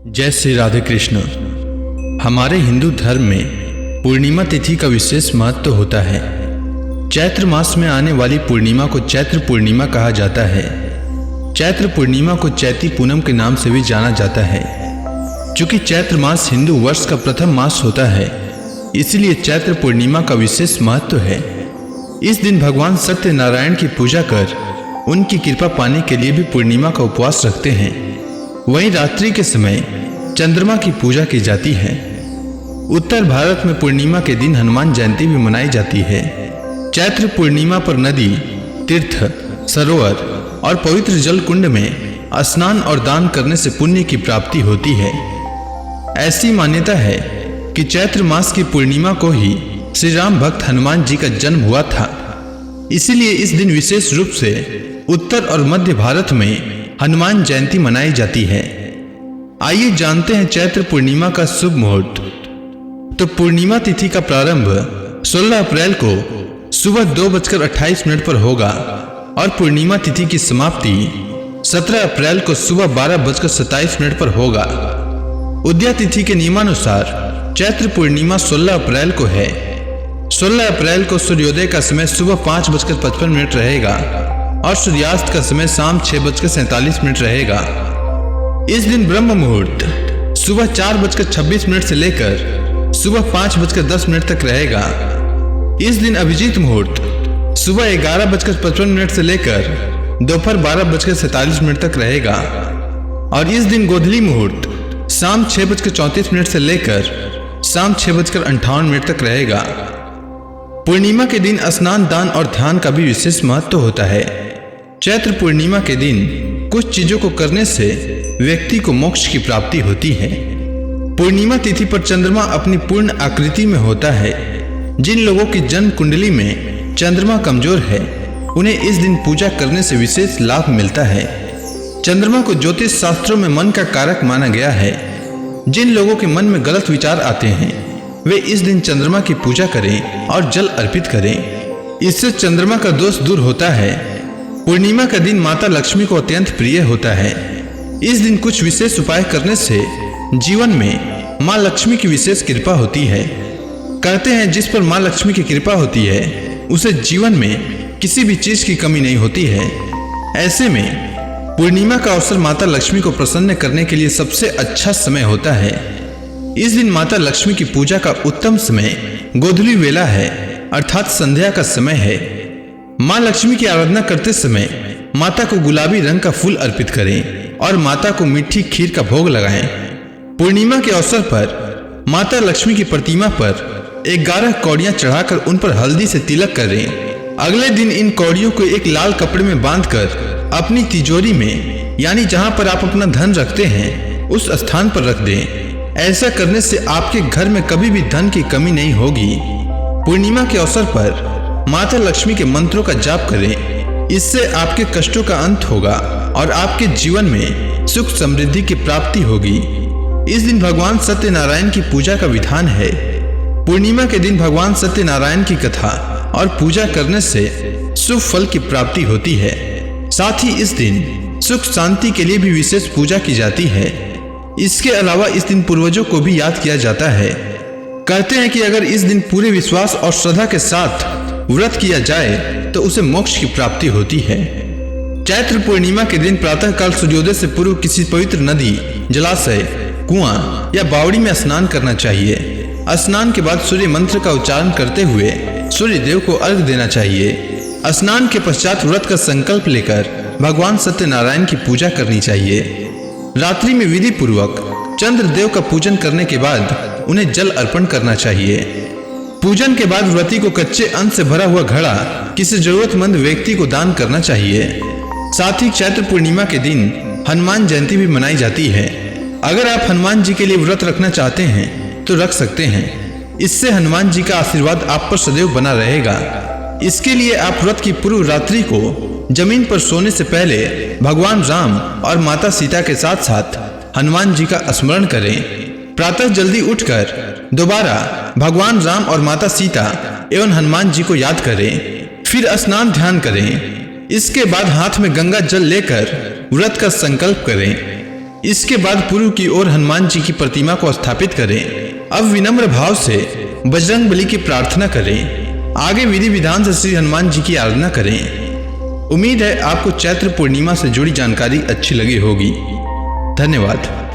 जय श्री राधे कृष्ण। हमारे हिंदू धर्म में पूर्णिमा तिथि का विशेष महत्व होता है। चैत्र मास में आने वाली पूर्णिमा को चैत्र पूर्णिमा कहा जाता है। चैत्र पूर्णिमा को चैती पूनम के नाम से भी जाना जाता है। चूंकि चैत्र मास हिंदू वर्ष का प्रथम मास होता है, इसलिए चैत्र पूर्णिमा का विशेष महत्व है। इस दिन भगवान सत्यनारायण की पूजा कर उनकी कृपा पाने के लिए भी पूर्णिमा का उपवास रखते हैं। वहीं रात्रि के समय चंद्रमा की पूजा की जाती है। उत्तर भारत में पूर्णिमा के दिन हनुमान जयंती भी मनाई जाती है। चैत्र पूर्णिमा पर नदी, तीर्थ, सरोवर और पवित्र जल कुंड में स्नान और दान करने से पुण्य की प्राप्ति होती है। ऐसी मान्यता है कि चैत्र मास की पूर्णिमा को ही श्री राम भक्त हनुमान जी का जन्म हुआ था। इसीलिए इस दिन विशेष रूप से उत्तर और मध्य भारत में हनुमान जयंती मनाई जाती है। आइए जानते हैं चैत्र पूर्णिमा का शुभ मुहूर्त। तो पूर्णिमा तिथि का प्रारंभ 16 अप्रैल को सुबह 2:28 पर होगा और पूर्णिमा तिथि की समाप्ति 17 अप्रैल को सुबह 12:27 पर होगा। उदया तिथि के नियमानुसार चैत्र पूर्णिमा 16 अप्रैल को है। 16 अप्रैल को सूर्योदय का समय सुबह 5:55 रहेगा और सूर्यास्त का समय शाम 6:47 रहेगा। इस दिन ब्रह्म मुहूर्त सुबह 4:26 से लेकर सुबह 5:10 तक रहेगा। इस दिन अभिजीत मुहूर्त सुबह 11:55 से लेकर दोपहर 12:47 तक रहेगा और इस दिन गोधूली मुहूर्त शाम 6:34 से लेकर शाम 6:58 तक रहेगा। पूर्णिमा के दिन स्नान, दान और ध्यान का भी विशेष महत्व होता है। चैत्र पूर्णिमा के दिन कुछ चीजों को करने से व्यक्ति को मोक्ष की प्राप्ति होती है। पूर्णिमा तिथि पर चंद्रमा अपनी पूर्ण आकृति में होता है। जिन लोगों की जन्म कुंडली में चंद्रमा कमजोर है, उन्हें इस दिन पूजा करने से विशेष लाभ मिलता है। चंद्रमा को ज्योतिष शास्त्रों में मन का कारक माना गया है। जिन लोगों के मन में गलत विचार आते हैं, वे इस दिन चंद्रमा की पूजा करें और जल अर्पित करें। इससे चंद्रमा का दोष दूर होता है। पूर्णिमा का दिन माता लक्ष्मी को अत्यंत प्रिय होता है। इस दिन कुछ विशेष उपाय करने से जीवन में माँ लक्ष्मी की विशेष कृपा होती है। कहते हैं जिस पर माँ लक्ष्मी की कृपा होती है, उसे जीवन में किसी भी चीज की कमी नहीं होती है। ऐसे में पूर्णिमा का अवसर माता लक्ष्मी को प्रसन्न करने के लिए सबसे अच्छा समय होता है। इस दिन माता लक्ष्मी की पूजा का उत्तम समय गोधूली वेला है, अर्थात संध्या का समय है। माँ लक्ष्मी की आराधना करते समय माता को गुलाबी रंग का फूल अर्पित करें और माता को मीठी खीर का भोग लगाएं। पूर्णिमा के अवसर पर माता लक्ष्मी की प्रतिमा पर 11 कौड़ियां चढ़ाकर उन पर हल्दी से तिलक करें। अगले दिन इन कौड़ियों को एक लाल कपड़े में बांधकर अपनी तिजोरी में, यानी जहां पर आप अपना धन रखते हैं, उस स्थान पर रख दें। ऐसा करने से आपके घर में कभी भी धन की कमी नहीं होगी। पूर्णिमा के अवसर पर माता लक्ष्मी के मंत्रों का जाप करें। इससे आपके कष्टों का अंत होगा और आपके जीवन में सुख समृद्धि की प्राप्ति होगी। इस दिन भगवान सत्यनारायण की पूजा का विधान है। पूर्णिमा के दिन भगवान सत्यनारायण की कथा और पूजा करने से शुभ फल की प्राप्ति होती है। साथ ही इस दिन सुख शांति के लिए भी विशेष पूजा की जाती है। इसके अलावा इस दिन पूर्वजों को भी याद किया जाता है। कहते हैं कि अगर इस दिन पूरे विश्वास और श्रद्धा के साथ व्रत किया जाए तो उसे मोक्ष की प्राप्ति होती है। चैत्र पूर्णिमा के दिन प्रातः काल सूर्योदय से पूर्व किसी पवित्र नदी, जलाशय, कुआं या बावड़ी में स्नान करना चाहिए। स्नान के बाद सूर्य मंत्र का उच्चारण करते हुए सूर्य देव को अर्घ देना चाहिए। स्नान के पश्चात व्रत का संकल्प लेकर भगवान सत्यनारायण की पूजा करनी चाहिए। रात्रि में विधि पूर्वक चंद्र देव का पूजन करने के बाद उन्हें जल अर्पण करना चाहिए। पूजन के बाद व्रती को कच्चे अन्न से भरा हुआ घड़ा किसी जरूरतमंद व्यक्ति को दान करना चाहिए। साथ ही चैत्र पूर्णिमा के दिन हनुमान जयंती भी मनाई जाती है। अगर आप हनुमान जी के लिए व्रत रखना चाहते हैं तो रख सकते हैं। इससे हनुमान जी का आशीर्वाद आप पर सदैव बना रहेगा। इसके लिए आप व्रत की पूर्व रात्रि को जमीन पर सोने से पहले भगवान राम और माता सीता के साथ साथ हनुमान जी का स्मरण करें। प्रातः जल्दी उठकर दोबारा भगवान राम और माता सीता एवं हनुमान जी को याद करें। फिर स्नान ध्यान करें। इसके बाद हाथ में गंगा जल लेकर व्रत का संकल्प करें। इसके बाद पूर्व की ओर हनुमान जी की प्रतिमा को स्थापित करें। अब विनम्र भाव से बजरंग बली की प्रार्थना करें। आगे विधि विधान से श्री हनुमान जी की आराधना करें। उम्मीद है आपको चैत्र पूर्णिमा से जुड़ी जानकारी अच्छी लगी होगी। धन्यवाद।